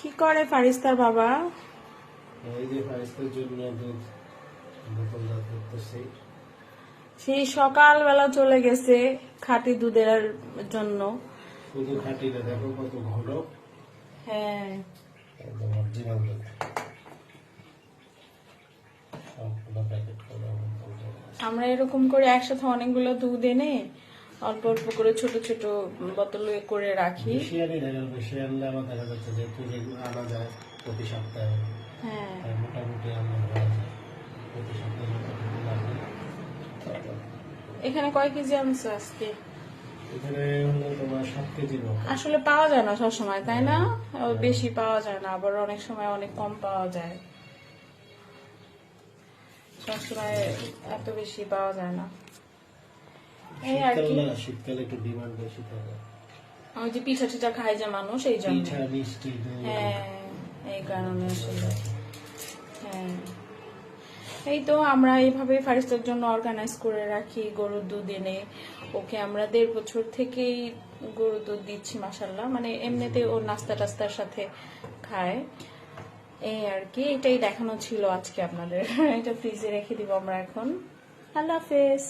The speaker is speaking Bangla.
কি করে ফারিস্তার বাবা? এই যে ফারিস্তার জন্য দুধ বোতল করতেছি। সেই সকালবেলা চলে গেছে খাঁটি দুধের জন্য। শুধু খাঁটি না, দেখো কত ঘন। হ্যাঁ, একদম অরিজিনাল দুধ। সবগুলো প্যাকেট করে আমরা এরকম করে একসাথে অনেকগুলো দুধ এনে অল্প অল্প করে ছোট ছোট বোতলে করে রাখি। বেশি আনি না, কারণ বেশি আনলে আমার দেখা যাচ্ছে যে যেগুলো আনা যায় প্রতি সপ্তাহে, হ্যাঁ, তাই মোটামুটি আনা হয়ে যায় প্রতি সপ্তাহে যতটুকু লাগে। এখানে কয় কেজি আনছো আজকে? এখানে হলো তোমার 7 কেজি মতো। আসলে পাওয়া যায় না সবসময়, তাই না? বেশি পাওয়া যায় না, আবার অনেক সময় অনেক কম পাওয়া যায়। সবসময় এত বেশি পাওয়া যায় না, এই আর কি। শীতকালে একটু ডিমান্ড বেশি থাকে। ওই যে পিঠা টিঠা খায় যে মানুষ, এই জন্য। পিঠা, মিষ্টি, দই। হ্যাঁ, এই কারণে আসলে। হ্যাঁ, এই তো আমরা এইভাবে ফারিস্তার জন্য অর্গানাইজ করে রাখি গরুর দুধ এনে। ওকে আমরা 1.5 বছর থেকেই গরুর দুধ দিচ্ছি, মাশাল্লাহ। মানে এমনিতে ও নাস্তা টাস্তার সাথে খায়, এই আর কি। এটাই দেখানো ছিল আজকে আপনাদের। এটা ফ্রিজে রেখে দিব আমরা এখন। আল্লাহ হাফেজ।